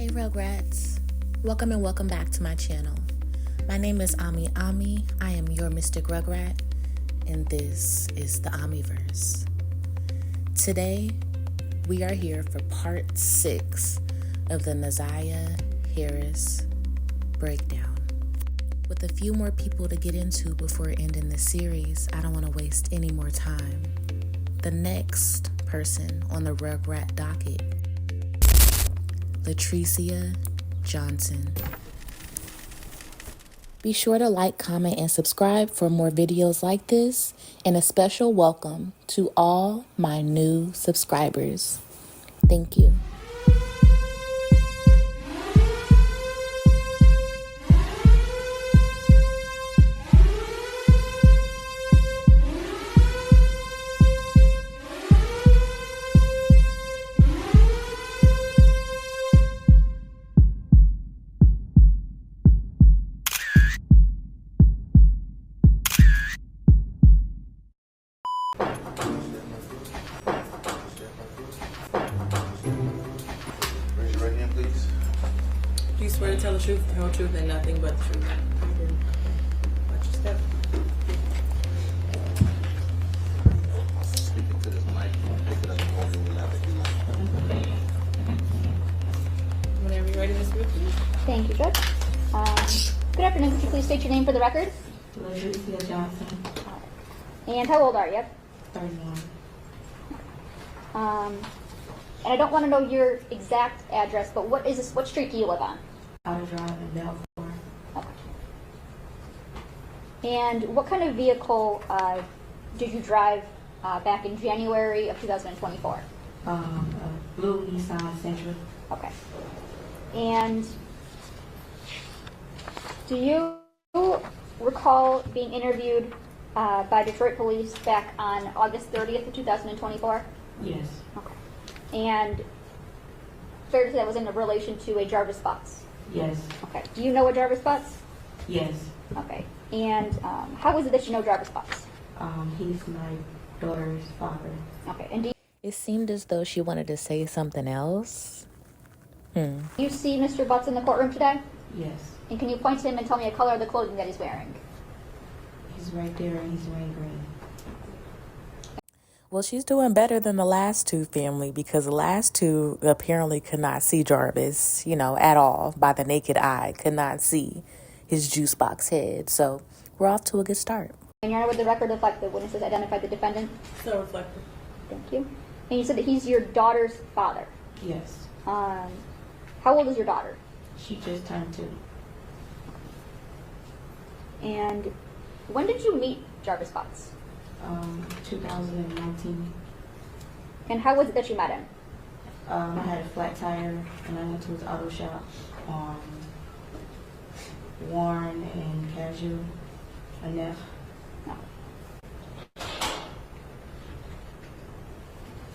Hey Rugrats, welcome and welcome back to my channel. My name is Ami Ami. I am your Mystic Rugrat, and this is the Amiverse. Today, we are here for part 6 of the Naziah Harris breakdown. With a few more people to get into before ending the series, I don't want to waste any more time. The next person on the Rugrat docket, Latricia Johnson. Be sure to like, comment, and subscribe for more videos like this, and a special welcome to all my new subscribers. Thank you. Raise your right hand, please. Do you swear to tell the truth, the whole truth, and nothing but the truth? Watch your step. Speak into this mic. Pick it up and hold it whenever you like. Whenever you're ready, Ms. Ripley. Thank you, Judge. Good afternoon. Could you please state your name for the record? Latricia Johnson, And how old are you? 31. And I don't want to know your exact address, but what is this? What street do you live on? Outer Drive in Belfort. Okay. And what kind of vehicle did you drive back in January of 2024? A blue Nissan Sentra. Okay. And do you recall being interviewed by Detroit police back on August 30th of 2024? Yes. Okay. And fair to say that was in relation to a Jarvis Butts? Yes. Okay. Do you know a Jarvis Butts? Yes. Okay. And how is it that you know Jarvis Butts? He's my daughter's father. Okay. And do It seemed as though she wanted to say something else. you see Mr. Butts in the courtroom today? Yes. And can you point to him and tell me a color of the clothing that he's wearing? He's right there and he's wearing green. Well, she's doing better than the last two family, because the last two apparently could not see Jarvis, at all by the naked eye, could not see his juice box head. So we're off to a good start. And Your Honor, would the record reflect the witnesses identified the defendant? So reflective. Thank you. And you said that he's your daughter's father. Yes. How old is your daughter? She just turned 2. And when did you meet Jarvis Butts? 2019. And how was it that you met him? I had a flat tire and I went to his auto shop on Warren and Casual, Neff.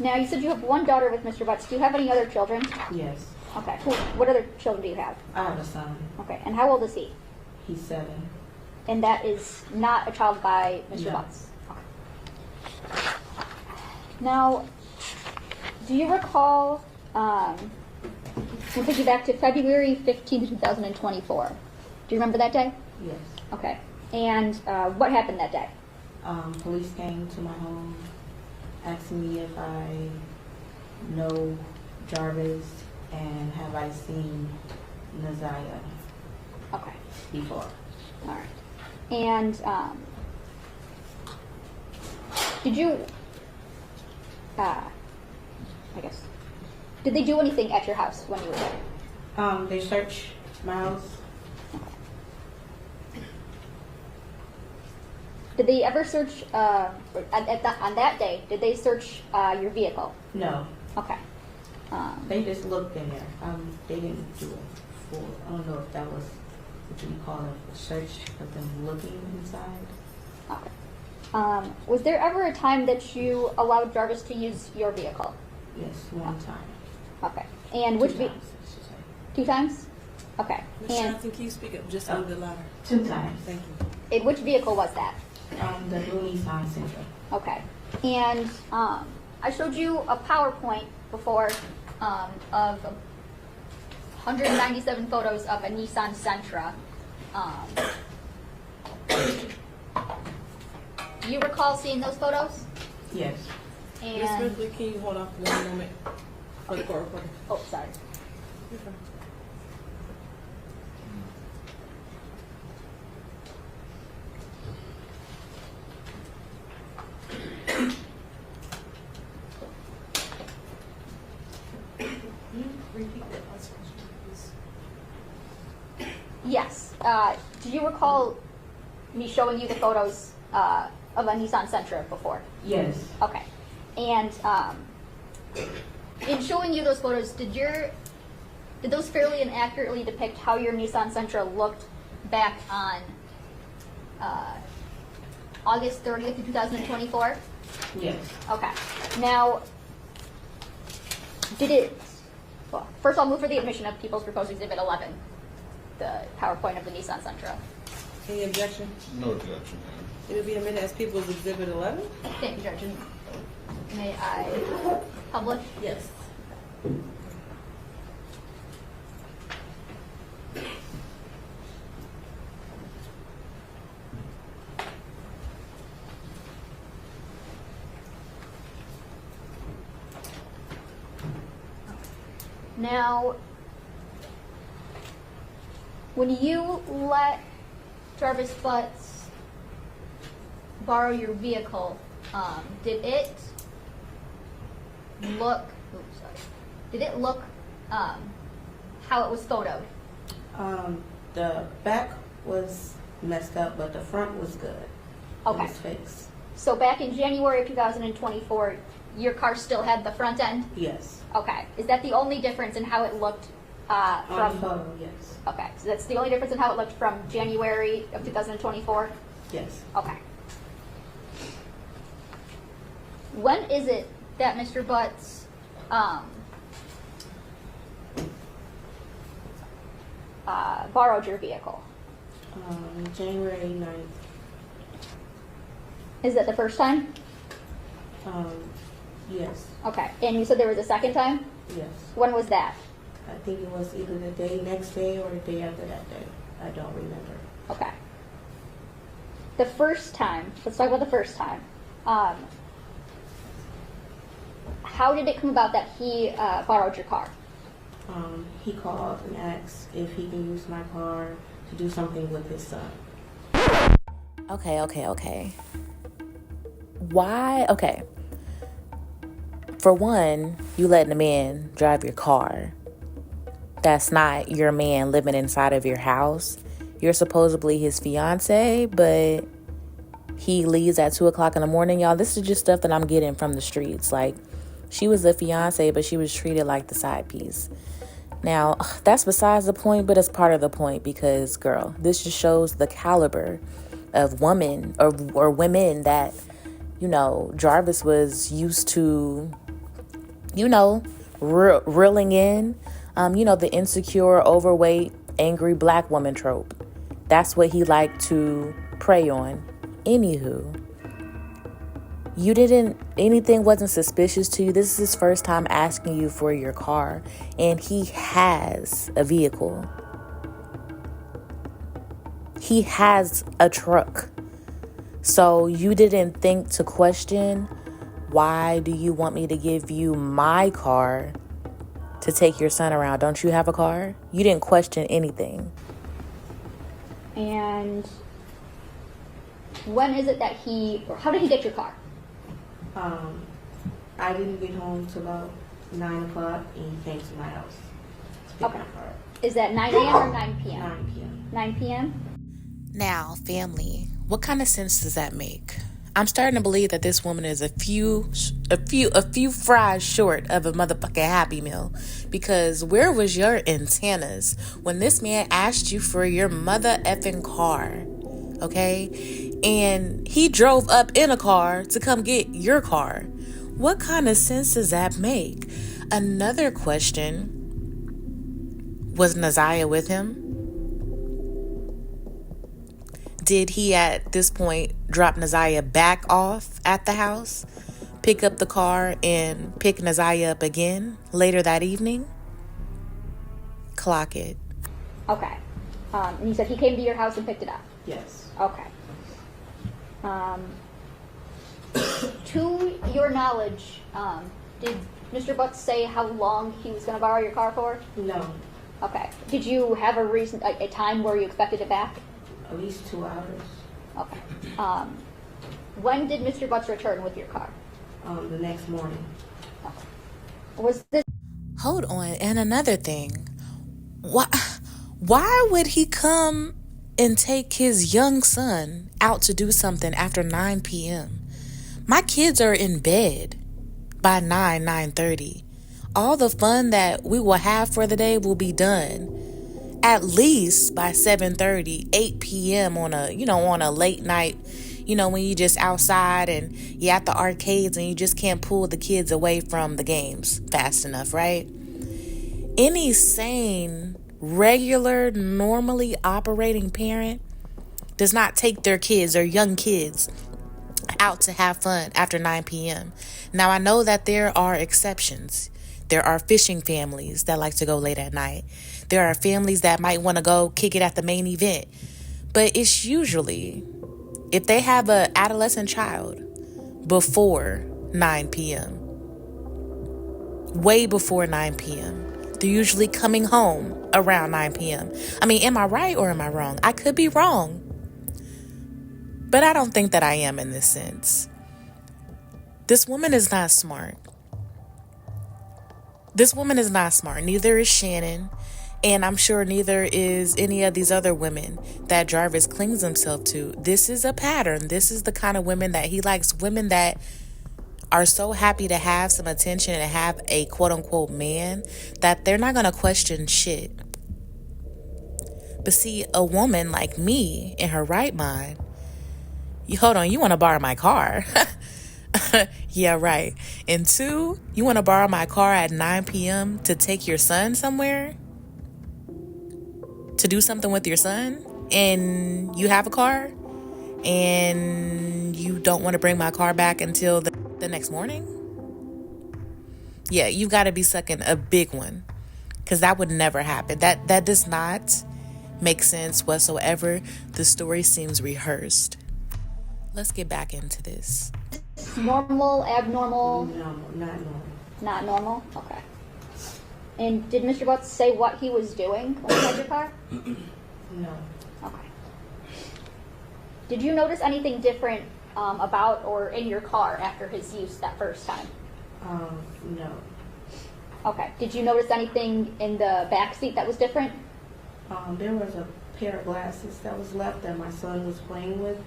Now, you said you have one daughter with Mr. Butts. Do you have any other children? Yes. Okay. What other children do you have? I have a son. Okay. And how old is he? He's 7. And that is not a child by Mr. No. Butts? Okay. Now, do you recall, we'll take you back to February 15th, 2024. Do you remember that day? Yes. Okay. And what happened that day? Police came to my home, asking me if I know Jarvis and have I seen Naziah Okay. before. All right. And did you, did they do anything at your house when you were there? They searched my house. Did they ever search, on that day, did they search your vehicle? No, Okay. they just looked in there. They didn't do a full, I don't know if that was what you call a search, but them looking inside. Okay. Was there ever a time that you allowed Jarvis to use your vehicle? Yes, one time. Okay. And which 2 times, I should say. 2 times? Okay. Ms. And Johnson, can you speak up just a little bit louder? 2 times. Thank you. in which vehicle was that? The blue Nissan Sentra. Okay. And I showed you a PowerPoint before of 197 photos of a Nissan Sentra. Do you recall seeing those photos? Yes. Miss And Smith, can you hold off one moment for the court reporter? oh, sorry. You're fine. Yes. Do you recall me showing you the photos of a Nissan Sentra before? Yes. Okay. And in showing you those photos, did those fairly and accurately depict how your Nissan Sentra looked back on August 30th of 2024? Yes. Okay. Now, well, first I'll move for the admission of People's Proposed Exhibit 11, the PowerPoint of the Nissan Sentra. Any objection? No objection. It'll be admitted as People's Exhibit 11? Thank you, Judge. And may I publish? Yes. Now, when you let Jarvis Butts borrow your vehicle, did it look? Oops, sorry. Did it look how it was photoed? The back was messed up, but the front was good. Okay. It was fixed. So back in January of 2024, your car still had the front end? Yes. Okay. Is that the only difference in how it looked On from? photo, yes. Okay. So that's the only difference in how it looked from January of 2024? Yes. Okay. When is it that Mr. Butts borrowed your vehicle? January 9th. Is that the first time? Yes. Okay. And you said there was a second time? Yes. When was that? I think it was either the day next day or the day after that day. I don't remember. Okay. The first time, let's talk about the first time. How did it come about that he borrowed your car? He called and asked if he can use my car to do something with his son. Okay. Why? Okay. For one, you letting a man drive your car. That's not your man living inside of your house. You're supposedly his fiance, but he leaves at 2 o'clock in the morning. Y'all, this is just stuff that I'm getting from the streets. Like, she was a fiance, but she was treated like the side piece. Now, that's besides the point, but it's part of the point because, girl, this just shows the caliber of woman or women that, Jarvis was used to, reeling in, the insecure, overweight, angry black woman trope. That's what he liked to prey on. Anywho, anything wasn't suspicious to you. This is his first time asking you for your car, and he has a vehicle. He has a truck. So you didn't think to question, why do you want me to give you my car to take your son around? Don't you have a car? You didn't question anything. And when is it that how did he get your car? I didn't get home till about 9 o'clock, and he came to my house to pick Okay. my car up. Is that 9 a.m. or 9 p.m.? 9 p.m. 9 p.m.? Now, family, what kind of sense does that make? I'm starting to believe that this woman is a few fries short of a motherfucking Happy Meal. Because where was your antennas when this man asked you for your mother effing car? Okay? And he drove up in a car to come get your car. What kind of sense does that make? Another question, was Naziah with him? Did he at this point drop Naziah back off at the house, pick up the car, and pick Naziah up again later that evening? clock it. Okay. And you said he came to your house and picked it up. Yes. Okay. To your knowledge, did Mr. Butts say how long he was going to borrow your car for? No. Okay. Did you have a time where you expected it back? At least 2 hours. Okay. When did Mr. Butts return with your car? The next morning. Was this Hold on, and another thing. Why would he come and take his young son out to do something after 9 p.m.? My kids are in bed by 9:30. All the fun that we will have for the day will be done at least by 7:30, 8 p.m. on a late night, when you just outside and you're at the arcades and you just can't pull the kids away from the games fast enough, right? Any sane, regular, normally operating parent does not take their kids or young kids out to have fun after 9 p.m. Now, I know that there are exceptions. There are fishing families that like to go late at night. There are families that might want to go kick it at the main event. But it's usually, if they have an adolescent child, before 9 p.m. Way before 9 p.m. They're usually coming home around 9 p.m. I mean, am I right or am I wrong? I could be wrong. But I don't think that I am in this sense. This woman is not smart. This woman is not smart. Neither is Shannon. And I'm sure neither is any of these other women that Jarvis clings himself to. This is a pattern. This is the kind of women that he likes. Women that are so happy to have some attention and have a quote unquote man that they're not going to question shit. But see, a woman like me in her right mind, hold on, you want to borrow my car? Yeah, right. And 2, you want to borrow my car at 9 p.m. to take your son somewhere? To do something with your son? And you have a car? And you don't want to bring my car back until the next morning? Yeah, you got to be sucking a big one. Because that would never happen. That does not make sense whatsoever. The story seems rehearsed. Let's get back into this. normal, abnormal? No, not normal. Not normal? Okay. And did Mr. Butts say what he was doing when he had your car? No. Okay. Did you notice anything different about or in your car after his use that first time? No. Okay. Did you notice anything in the back seat that was different? There was a pair of glasses that was left that my son was playing with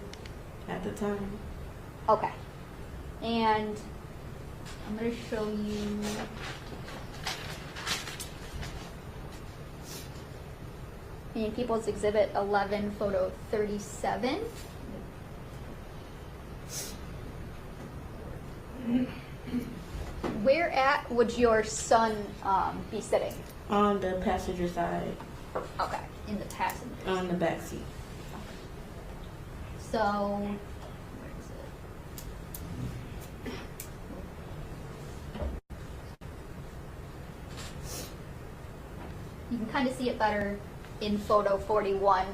at the time. Okay. And I'm going to show you. In People's Exhibit 11, photo 37. Where at would your son be sitting? On the passenger side, Okay, in the passenger. on the back seat. So, where is it? You can kind of see it better in photo 41.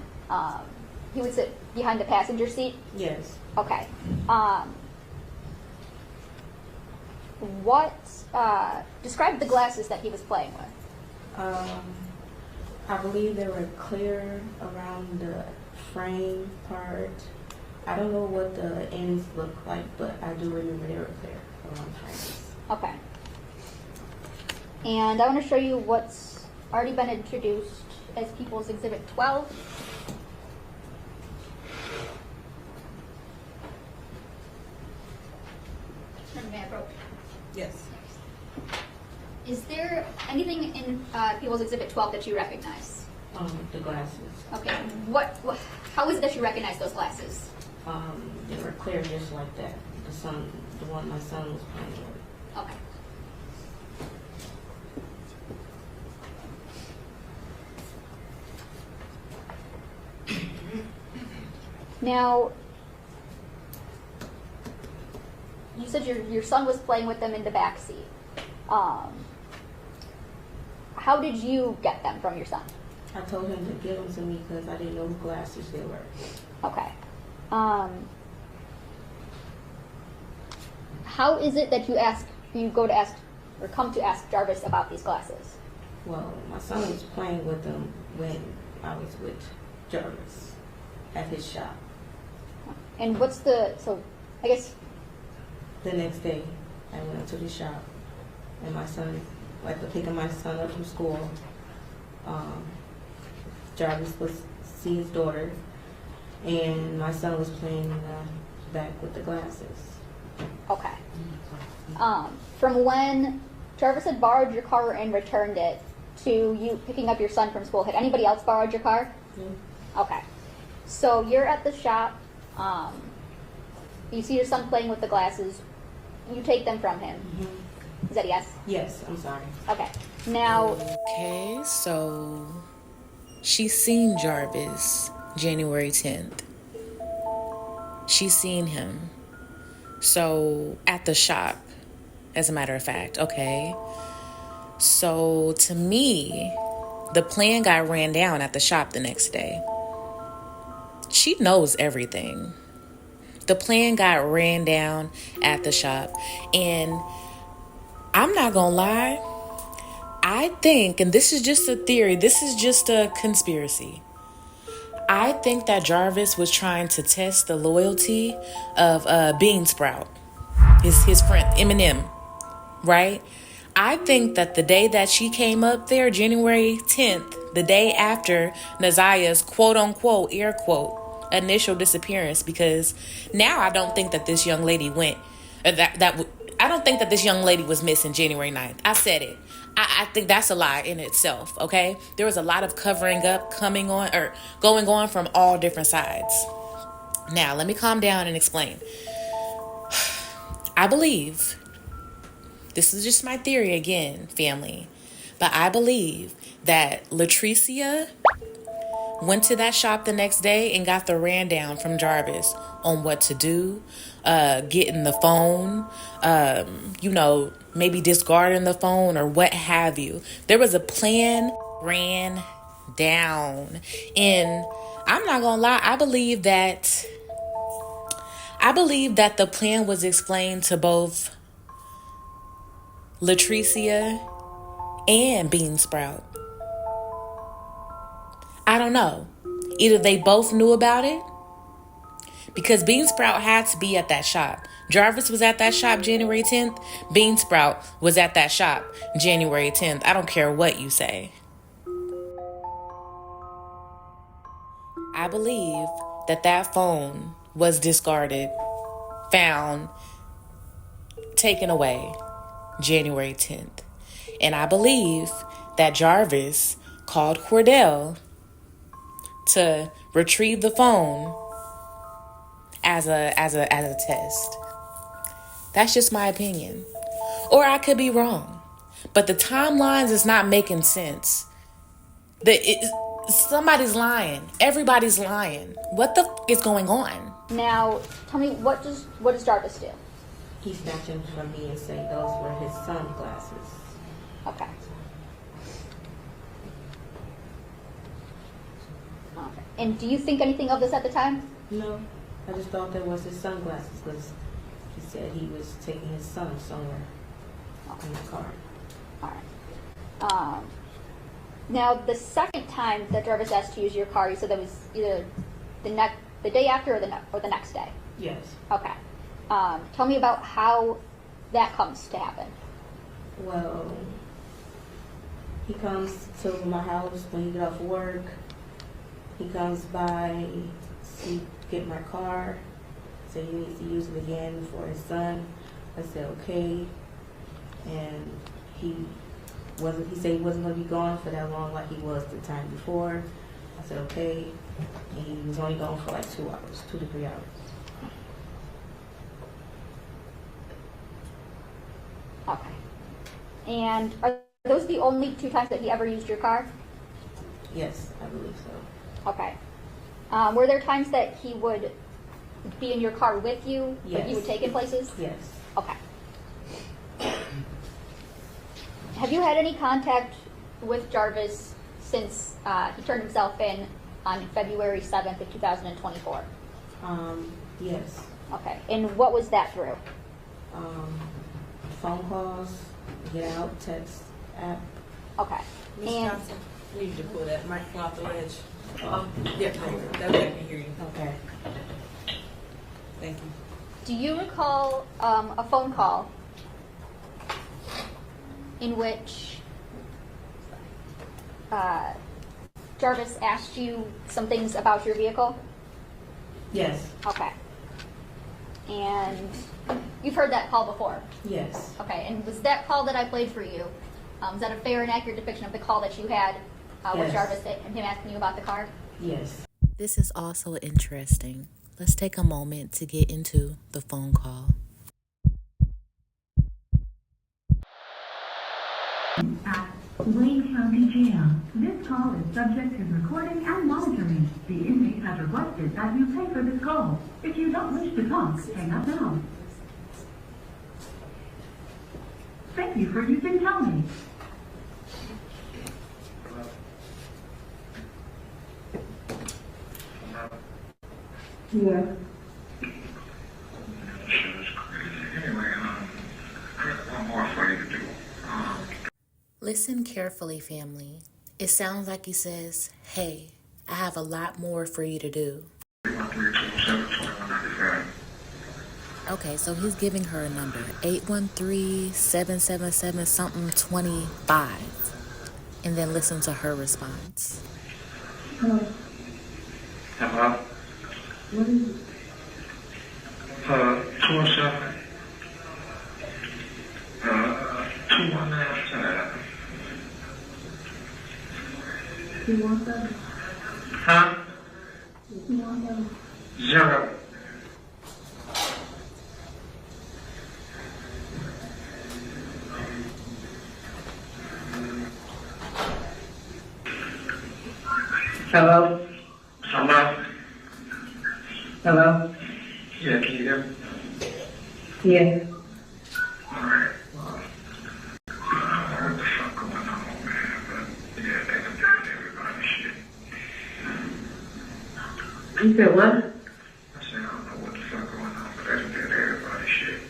He would sit behind the passenger seat. Yes. Okay. Describe the glasses that he was playing with. I believe they were clear around the frame part. I don't know what the ends look like, but I do remember they were clear around frames. Okay. And I want to show you what's already been introduced as People's Exhibit 12. Yes. Is there anything in People's Exhibit 12 that you recognize? The glasses. Okay. How is it that you recognize those glasses? They were clear just like that. The one my son was playing with. Okay. Now, you said your son was playing with them in the back seat. How how did you get them from your son? I told him to give them to me because I didn't know whose glasses they were. Okay. How is it that you go to ask or come to ask Jarvis about these glasses? Well, my son was playing with them when I was with Jarvis at his shop. And I guess, The next day, I went to the shop, and my son, picking my son up from school, Jarvis was see his daughter, and my son was playing in the back with the glasses. okay. From when Jarvis had borrowed your car and returned it to you picking up your son from school, had anybody else borrowed your car? Mm-hmm. Okay. So you're at the shop, you see your son playing with the glasses, you take them from him. Mm-hmm. Is that a yes? Yes, I'm sorry. Okay. Now, Okay, so she's seen Jarvis January 10th. She's seen him. So at the shop, as a matter of fact, okay. So to me, the plan got ran down at the shop the next day. She knows everything. The plan got ran down at the shop. And I'm not gonna lie, I think, and this is just a theory, this is just a conspiracy, I think that Jarvis was trying to test the loyalty of Bean Sprout, his friend Eminem, right? I think that the day that she came up there, January 10th, the day after Nazia's quote unquote, air quote, initial disappearance, because now I don't think that this young lady went, I don't think that this young lady was missing January 9th. I said it. I think that's a lie in itself, okay? There was a lot of covering up going on from all different sides. Now, let me calm down and explain. I believe, this is just my theory again, family, but I believe that Latricia went to that shop the next day and got the rundown from Jarvis on what to do, getting the phone, maybe discarding the phone or what have you. There was a plan ran down. And I'm not gonna lie, I believe that the plan was explained to both Latricia and Bean Sprout. I don't know. Either they both knew about it, because Bean Sprout had to be at that shop. Jarvis was at that shop January 10th. Bean Sprout was at that shop January 10th. I don't care what you say. I believe that phone was discarded, found, taken away January 10th. And I believe that Jarvis called Cordell to retrieve the phone as a test. That's just my opinion. Or I could be wrong. But the timelines is not making sense. Somebody's lying. Everybody's lying. What the is going on? now tell me, what does Jarvis do? He snatched them from me and said those were his son's glasses. Okay. Okay. And do you think anything of this at the time? No, I just thought that was his sunglasses because he said he was taking his son somewhere in the car. All right. Now, the second time that Jarvis asked to use your car, you said that was either the day after or the next day. Yes. Okay. Tell me about how that comes to happen. Well, he comes to my house when he get off work. He comes by, get my car, say he needs to use it again for his son. I said okay, and he said he wasn't going to be gone for that long like he was the time before. I said okay, and he was only gone for like 2 hours, 2 to 3 hours. Okay. And are those the only 2 times that he ever used your car? Yes, I believe so. Okay. Were there times that he would be in your car with you? Yes. That you would take in places? Yes. Okay. Have you had any contact with Jarvis since he turned himself in on February 7th of 2024? Yes. Okay. And what was that through? Phone calls, get out, text, app. Okay. Ms. And Johnson, you need to pull that microphone off the ledge. Yeah, that way I can hear you. Okay. Thank you. do you recall a phone call in which Jarvis asked you some things about your vehicle? Yes. Okay. And you've heard that call before? Yes. Okay, and was that call that I played for you, is that a fair and accurate depiction of the call that you had with Yes. Jarvis and him asking you about the car? Yes. This is also interesting. Let's take a moment to get into the phone call. At Wayne County Jail. This call is subject to recording and monitoring. The inmate has requested that you pay for this call. If you don't wish to talk, hang up now. Thank you for using Tony. Yeah. Shit is crazy. Anyway, I got one more for you to do. Listen carefully, family. It sounds like he says, hey, I have a lot more for you to do. 313-207-2195. Okay, so he's giving her a number, 813-777 something 25. And then listen to her response. Hello? What is it? 207. 219. You want that? Huh? You want that? 0. Hello? Hello? Hello? Yeah, can you hear me? Yeah. Alright. Well, I don't know what the fuck going on, man, but yeah, they can do everybody shit. You said what? I said, I don't know what the fuck going on, but they can do everybody shit.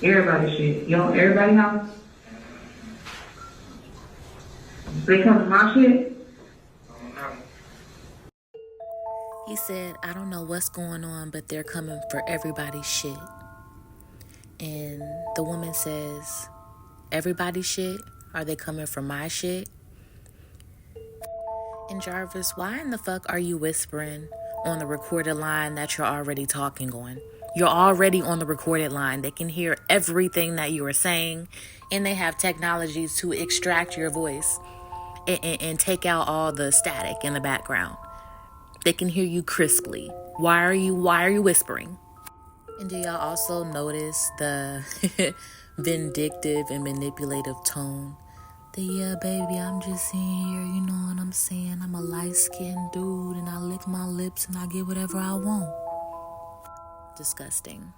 Everybody shit. You want everybody house? They come to my shit? I don't know. He said, I don't know what's going on, but they're coming for everybody's shit. And the woman says, everybody's shit? Are they coming for my shit? And Jarvis, why in the fuck are you whispering on the recorded line that you're already talking on? You're already on the recorded line. They can hear everything that you are saying, and they have technologies to extract your voice and take out all the static in the background. They can hear you crisply. Why are you whispering? And do y'all also notice the vindictive and manipulative tone? The yeah, baby, I'm just in here, you know what I'm saying? I'm a light-skinned dude and I lick my lips and I get whatever I want. Disgusting.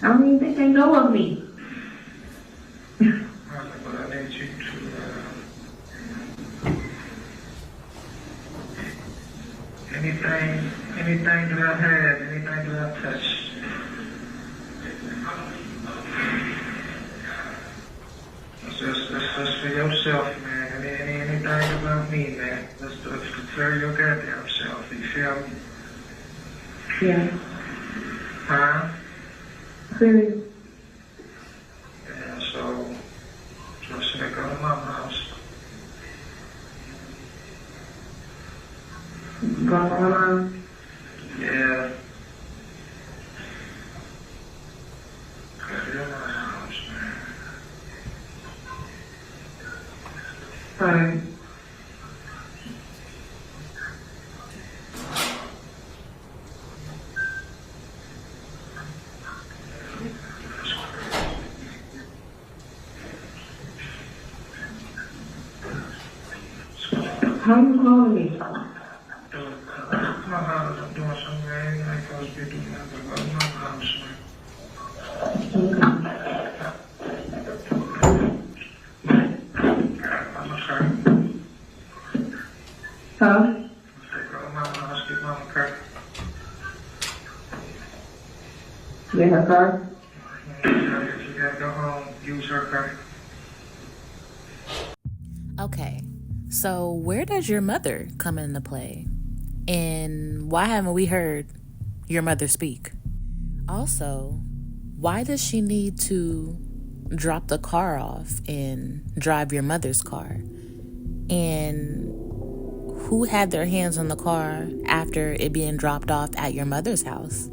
I don't even think they know of me. Alright, but I need you to, anything that I had, anything that I touched, that's for yourself, man. Anything about me, man. That's for your goddamn self. You feel me? Yeah. Huh? Serious. Yeah, so just say go to mama's house. Going on. Yeah. Go to my house, man. Alright. How you calling me? My house, I'm doing something I ain't supposed to be doing, but go to my house, man. Okay. In her car? She gotta go home, use her car. Okay, so where does your mother come into play? And why haven't we heard your mother speak? Also, why does she need to drop the car off and drive your mother's car? And who had their hands on the car after it being dropped off at your mother's house?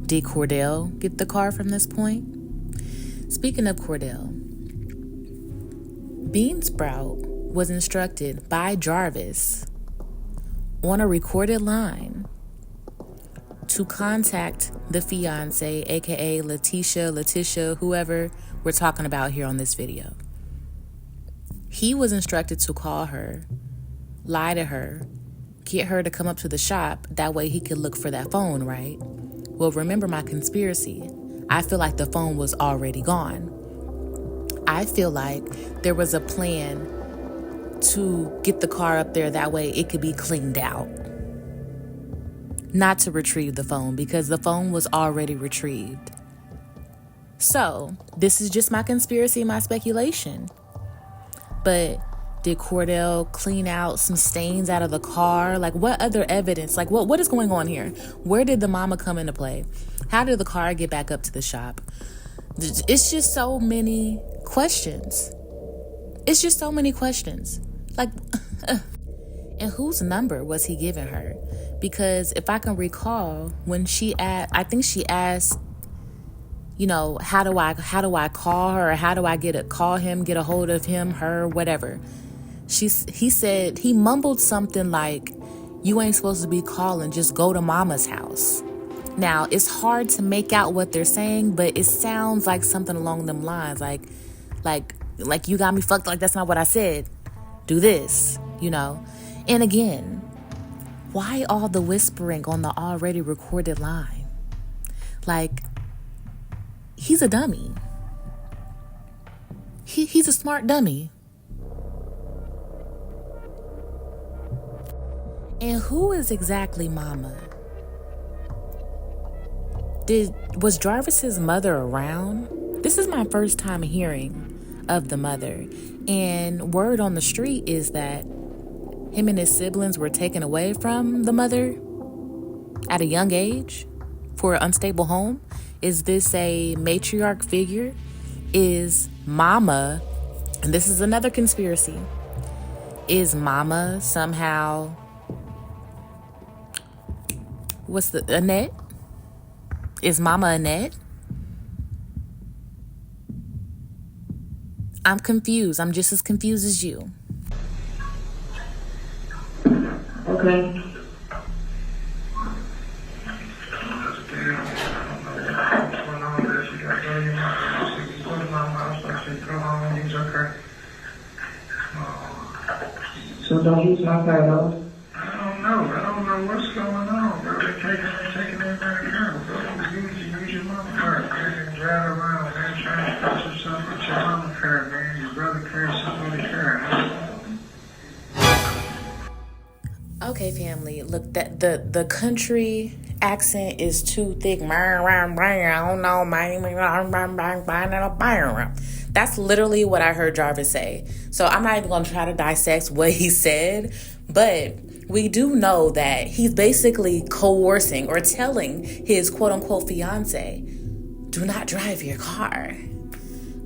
Did Cordell get the car from this point? Speaking of Cordell, Beansprout was instructed by Jarvis on a recorded line to contact the fiance, aka Letitia, whoever we're talking about here on this video. He was instructed to call her, lie to her, get her to come up to the shop. That way he could look for that phone, right? Well, remember my conspiracy. I feel like the phone was already gone. I feel like there was a plan to get the car up there. That way it could be cleaned out. Not to retrieve the phone, because the phone was already retrieved. So, this is just my conspiracy, my speculation. But did Cordell clean out some stains out of the car? Like, what other evidence? Like, what is going on here? Where did the mama come into play? How did the car get back up to the shop? It's just so many questions. It's just so many questions. Like, and whose number was he giving her? Because if I can recall, when I think she asked, you know, how do I call her, or how do I get a hold of him, her, whatever. He mumbled something like, you ain't supposed to be calling, just go to mama's house. Now, it's hard to make out what they're saying, but it sounds like something along them lines, like you got me fucked, like that's not what I said. Do this, you know. And again, why all the whispering on the already recorded line? Like, he's a dummy. He's a smart dummy. And who is exactly Mama? Was Jarvis's mother around? This is my first time hearing of the mother. And word on the street is that him and his siblings were taken away from the mother at a young age for an unstable home. Is this a matriarch figure? Is Mama, and this is another conspiracy, is Mama somehow, Annette? Is Mama Annette? I'm confused. I'm just as confused as you. Okay. So don't use my car, though? I don't know what's going on, bro. They're taking everybody out, bro. Use your mama car. You can drive around, man, trying to put yourself with your mama car, man. Your brother carries somebody's car. Okay, family. Look, that the country accent is too thick. I don't know. That's literally what I heard Jarvis say. So I'm not even going to try to dissect what he said, but we do know that he's basically coercing or telling his quote-unquote fiance, do not drive your car.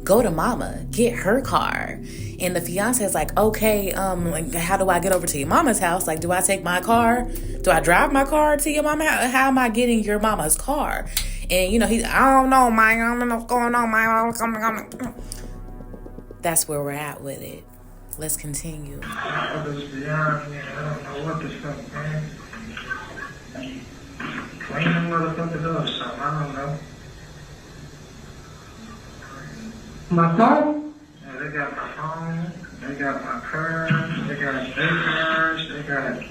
Go to mama, get her car. And the fiance is like, okay, like, how do I get over to your mama's house? Like, do I take my car? Do I drive my car to your mama? How am I getting your mama's car? And, you know, I don't know, man. I don't know what's going on, man. That's where we're at with it. Let's continue. Others beyond me, I don't know what the fuck, man. Clean them motherfuckers up or something, I don't know. My car? Yeah, they got my phone, they got my purse, they got their cars, they got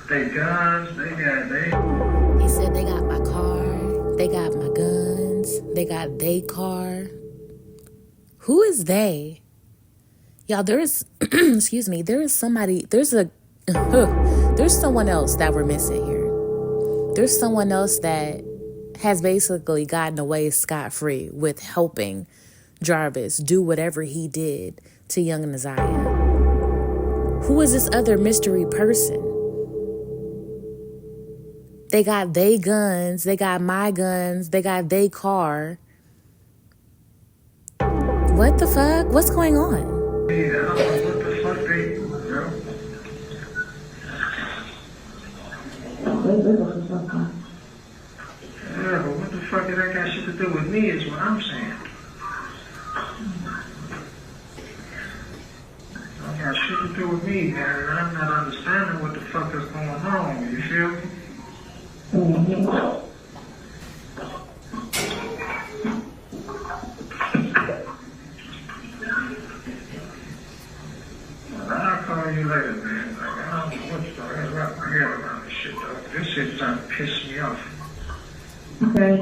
their guns, they got their... He said they got my car, they got my guns, they got they car. Who is they? Y'all, there's somebody, there's someone else that we're missing here. There's someone else that has basically gotten away scot-free with helping Jarvis do whatever he did to young Nasiah. Who is this other mystery person? They got they guns, they got my guns, they got they car. What the fuck? What's going on? Yeah, I don't know what the fuck they do, bro. They looking for something. Yeah, but what the fuck did that got shit to do with me is what I'm saying. That got shit to do with me, man, and I'm not understanding what the fuck is going on, you feel me? Mm-hmm. I'll call you later, man. Like, I don't know what's going on. Wrap my head around this shit, though. This shit's starting to piss me off. Okay.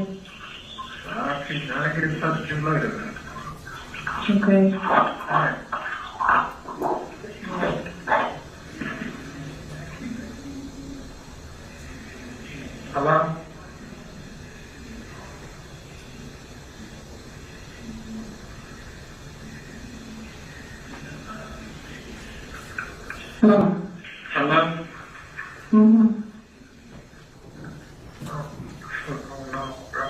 I'll get in touch with you later, man. Okay. Alright. Hello? Hello. Hello? Mm-hmm. Oh, what's going on, bro?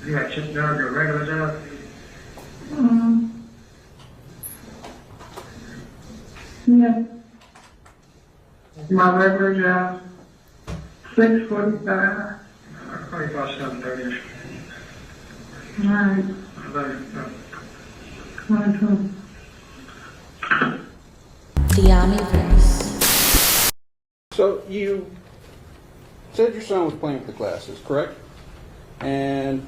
You got your job, your regular job? Mm-hmm. Yeah. My regular job. 6:45. I'll call you about 7:30. Alright. I love you. Bro. Wonderful. The Omniverse. So you said your son was playing with the glasses, correct? And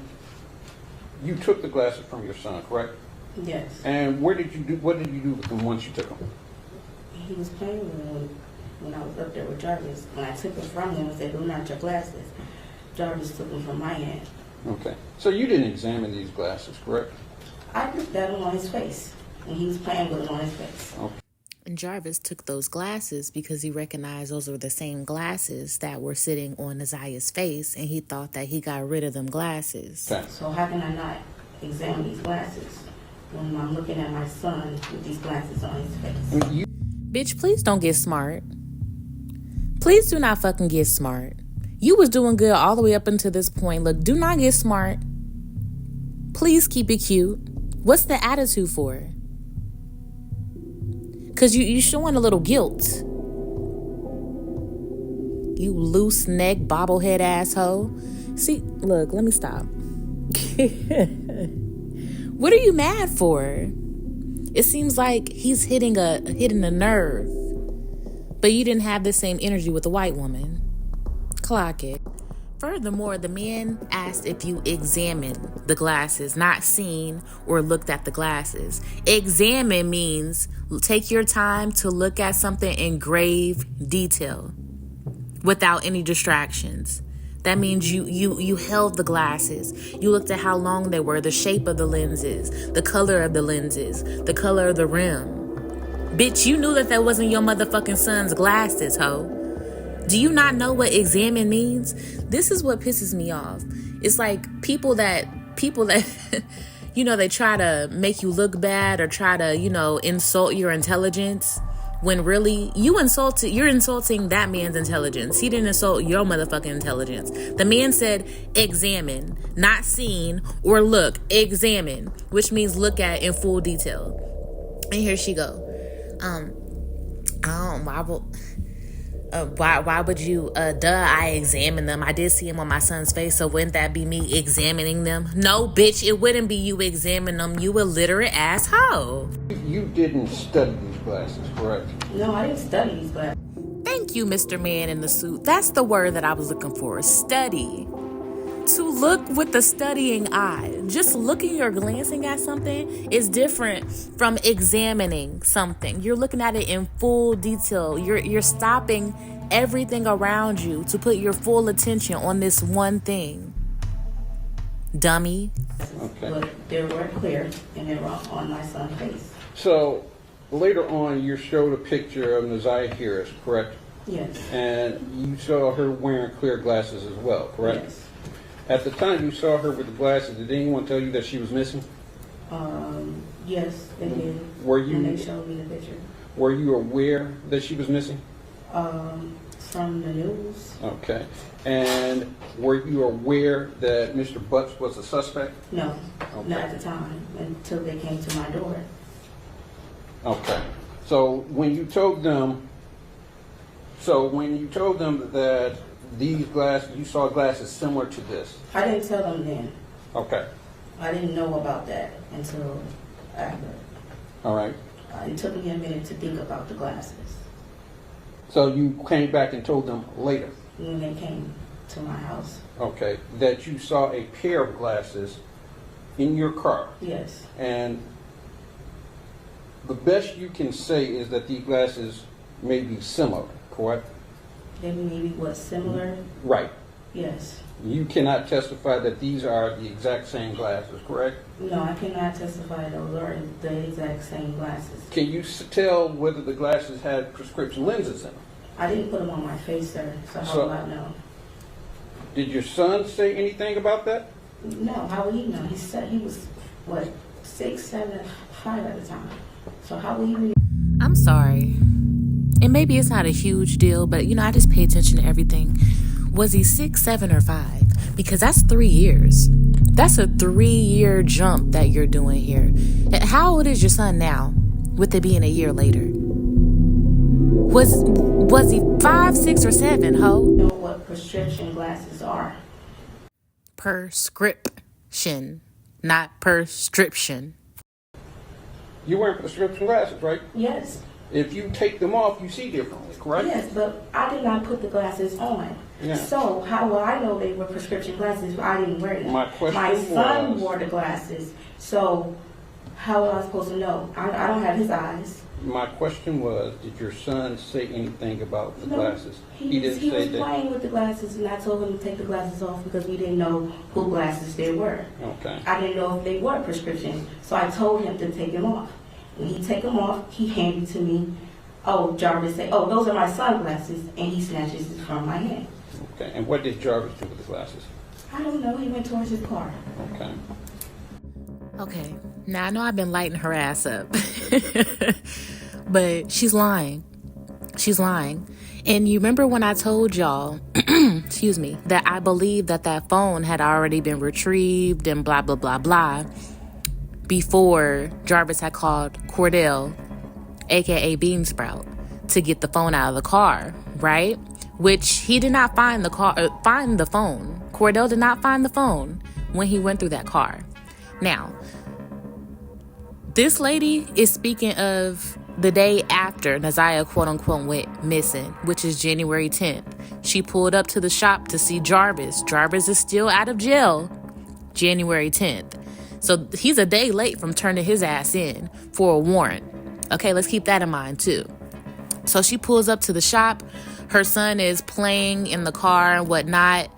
you took the glasses from your son, correct? Yes. And what did you do with them once you took them? He was playing with them when I was up there with Jarvis. When I took them from him and said, "Do not your glasses," Jarvis took them from my hand. Okay. So you didn't examine these glasses, correct? I looked at him on his face when he was playing with them on his face. Okay. And Jarvis took those glasses because he recognized those were the same glasses that were sitting on Nasiah's face, and he thought that he got rid of them glasses. Okay. So how can I not examine these glasses when I'm looking at my son with these glasses on his face? You Bitch, please don't get smart. Please do not fucking get smart. You was doing good all the way up until this point. Look, do not get smart. Please keep it cute. What's the attitude for? Because you showing a little guilt. You loose neck, bobblehead asshole. See, look, let me stop. What are you mad for? It seems like he's hitting a nerve. But you didn't have the same energy with the white woman. Clock it. Furthermore, the man asked if you examined the glasses, not seen or looked at the glasses. Examine means take your time to look at something in grave detail without any distractions. That means you held the glasses. You looked at how long they were, the shape of the lenses, the color of the lenses, the color of the rim. Bitch, you knew that wasn't your motherfucking son's glasses, ho. Do you not know what examine means? This is what pisses me off. It's like people that, you know, they try to make you look bad or try to, you know, insult your intelligence. When really, you're insulting that man's intelligence. He didn't insult your motherfucking intelligence. The man said examine, not seen or look, examine, which means look at in full detail. And here she go. Why would you, I examine them. I did see him on my son's face, so wouldn't that be me examining them? No, bitch, it wouldn't be you examining them, you illiterate asshole. You didn't study these glasses, correct? No, I didn't study these glasses. Thank you, Mr. Man in the suit. That's the word that I was looking for, study. To look with the studying eye. Just looking or glancing at something is different from examining something. You're looking at it in full detail. You're stopping everything around you to put your full attention on this one thing. Dummy. Okay. But they were clear and they were on my son's face. So later on, you showed a picture of Nasiah Harris, correct? Yes. And you saw her wearing clear glasses as well, correct? Yes. At the time you saw her with the glasses, did anyone tell you that she was missing? Yes, they did. Were And they you showed me the picture. were you aware that she was missing? From the news. Okay. And were you aware that Mr. Butts was a suspect? No, Okay. not at the time, until they came to my door. Okay. So when you told them that these glasses, you saw glasses similar to this. I didn't tell them then. Okay. I didn't know about that until after. All right. It took me a minute to think about the glasses So you came back and told them later, when they came to my house. okay, that you saw a pair of glasses in your car. Yes. And the best you can say is that these glasses may be similar, correct? They maybe was similar. Right. Yes. You cannot testify that these are the exact same glasses, correct? No, I cannot testify those are the exact same glasses. Can you tell whether the glasses had prescription lenses in them? I didn't put them on my face, sir, so how So- will I know? Did your son say anything about that? No, how would he know? He said he was, what, 6, 7, 5 at the time. So how would he really? I'm sorry. And maybe it's not a huge deal, but I just pay attention to everything. Was he 6, 7, or 5? Because that's 3 years. That's a 3-year jump that you're doing here. How old is your son now, with it being a year later? Was he 5, 6, or 7, ho? Know what prescription glasses are. Prescription, not prescription. You're wearing prescription glasses, right? Yes. If you take them off, you see differently, correct? Yes, but I did not put the glasses on. Yeah. So how will I know they were prescription glasses if I didn't wear them? My question My son was- wore the glasses. So how am I supposed to know? I don't have his eyes. My question was, did your son say anything about the No, glasses? He was that. playing with the glasses, and I told him to take the glasses off because we didn't know who glasses they were. Okay. I didn't know if they were prescription, so I told him to take them off. When he take them off, he handed to me. Oh, Jarvis said, "Oh, those are my sunglasses," and he snatches it from my hand. Okay. And what did Jarvis do with the glasses? I don't know. He went towards his car. Okay. Okay, now I know I've been lighting her ass up, but she's lying. She's lying. And you remember when I told y'all, excuse me, that I believe that phone had already been retrieved and blah, blah, blah, blah, before Jarvis had called Cordell, aka Beansprout, to get the phone out of the car, right? Which he did not find the phone. Cordell did not find the phone when he went through that car. Now, this lady is speaking of the day after Naziah quote unquote went missing, which is January 10th. She pulled up to the shop to see Jarvis. Jarvis is still out of jail January 10th. So he's a day late from turning his ass in for a warrant. Okay, let's keep that in mind too. So she pulls up to the shop. Her son is playing in the car and whatnot,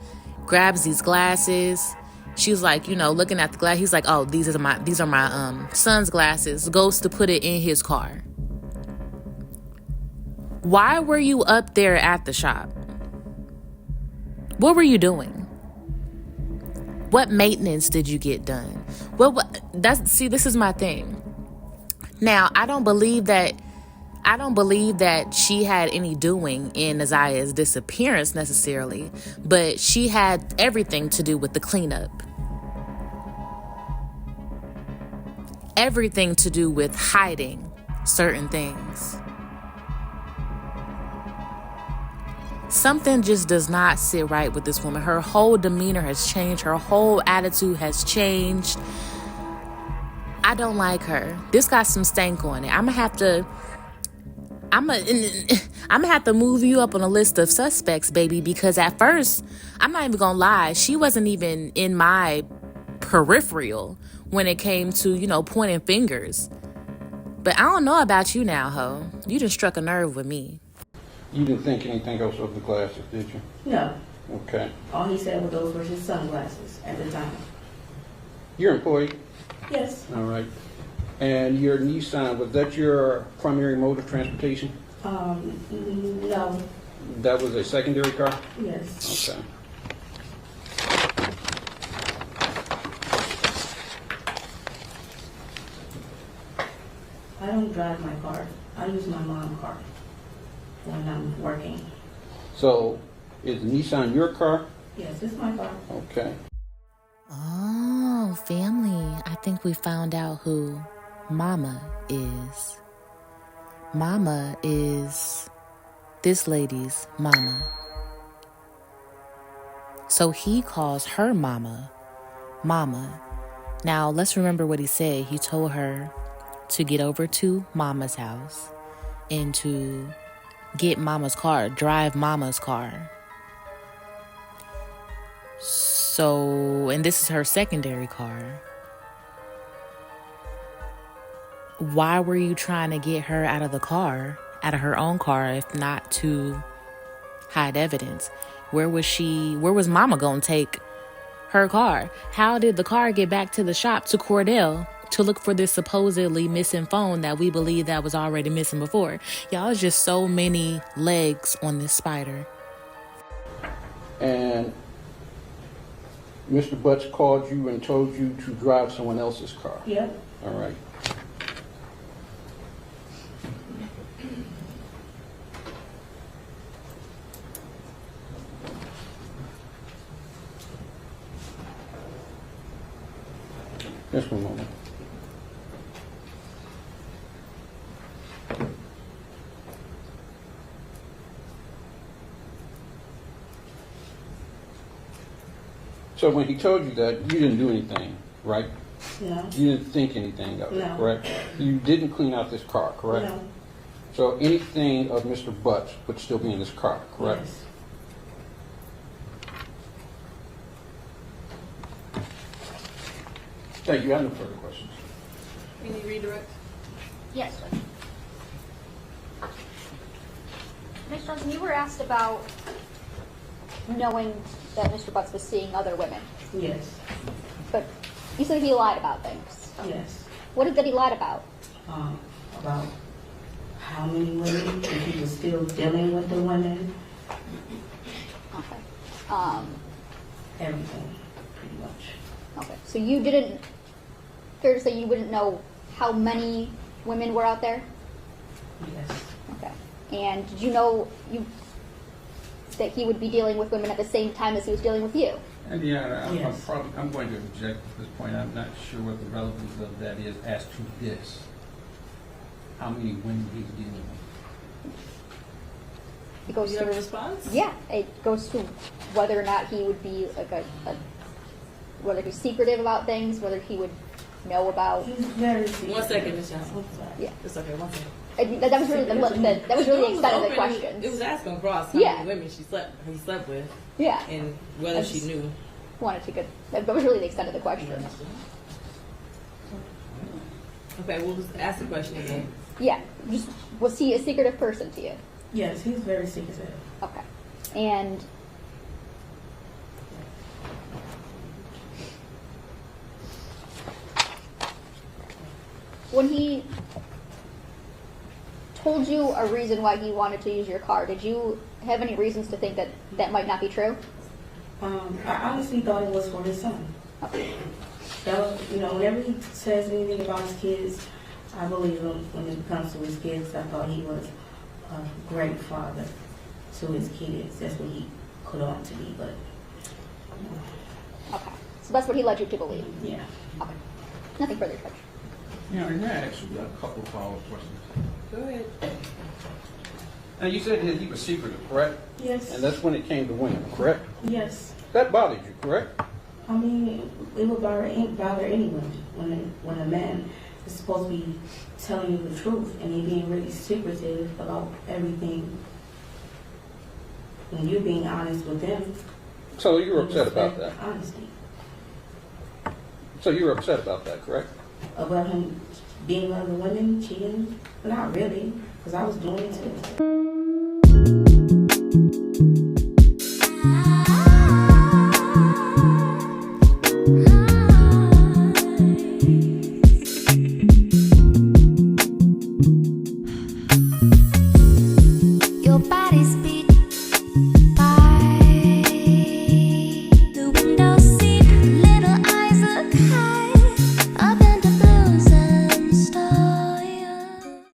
grabs these glasses. She's like, looking at the glass. He's like, oh, these are my son's glasses. Goes to put it in his car. Why were you up there at the shop? What were you doing? What maintenance did you get done? This is my thing. Now, I don't believe that she had any doing in Naziah's disappearance necessarily, but she had everything to do with the cleanup. Everything to do with hiding certain things. Something just does not sit right with this woman. Her whole demeanor has changed. Her whole attitude has changed. I don't like her. This got some stank on it. I'm gonna have to move you up on a list of suspects, baby, because at first, I'm not even gonna lie, she wasn't even in my peripheral when it came to, pointing fingers. But I don't know about you now, ho. You just struck a nerve with me. You didn't think anything else of the glasses, did you? No. Okay. All he said was those were his sunglasses at the time. You're employed? Yes. All right. And your Nissan, was that your primary mode of transportation? No. That was a secondary car? Yes. Okay. I don't drive my car. I use my mom's car when I'm working. So, is the Nissan your car? Yes, it's my car. Okay. Oh, family. I think we found out who Mama is. Mama is this lady's mama. So he calls her mama, Mama. Now, let's remember what he said. He told her to get over to Mama's house and to get Mama's car, drive Mama's car. So, and this is her secondary car. Why were you trying to get her out of the car, out of her own car, if not to hide evidence? Where was Mama gonna take her car? How did the car get back to the shop to Cordell to look for this supposedly missing phone that we believe that was already missing before? Y'all, it's just so many legs on this spider. And Mr. Butts called you and told you to drive someone else's car? Yep. All right. Just one moment. So when he told you that, you didn't do anything, right? No. You didn't think anything of it, No. correct? You didn't clean out this car, correct? No. So anything of Mr. Butts would still be in this car, correct? Yes. Thank you. I have no further questions. Can you redirect? Yes, sir. Ms. Johnson, you were asked about knowing that Mr. Butts was seeing other women, Yes. but you said he lied about things. Yes. What is that he lied about? About how many women, if he was still dealing with the women, Okay. everything, pretty much. Okay. So you didn't, fair to say you wouldn't know how many women were out there? Yes. Okay. And did you know that he would be dealing with women at the same time as he was dealing with you? Indiana, Yes. I'm going to object at this point. I'm not sure what the relevance of that is as to this. How many women he's dealing with. It goes Do you have a to, response? yeah, it goes to whether or not he would be like whether he's secretive about things, whether he would know about. He's very secretive. 1 second, Ms. Johnson. I'm sorry. Yeah. It's okay, 1 second. That was really that was really the extent of the It questions. was asking across how Yeah. many women he slept with Yeah. and whether she knew. Wanted to get that was really the extent of the questions. Okay, we'll just ask the question again. Yeah. Just was he a secretive person to you? Yes, he's very secretive. Okay. And when he told you a reason why he wanted to use your car, did you have any reasons to think that that might not be true? I honestly thought it was for his son. Okay. That was, whenever he says anything about his kids, I believe him when it comes to his kids. I thought he was a great father to his kids. That's what he could on to be, but Okay. So that's what he led you to believe. yeah. Okay. Nothing further, Judge. Yeah, and I actually got a couple of follow-up questions. Go ahead. Now, you said that he was secretive, correct? Yes. And that's when it came to women, correct? Yes. That bothered you, correct? I mean, it would bother anyone when a man is supposed to be telling you the truth and he being really secretive about everything. When you're being honest with them. So you were upset about that? Honesty. So you were upset about that, correct? About him being with other women, cheating? Not really, because I was doing it too.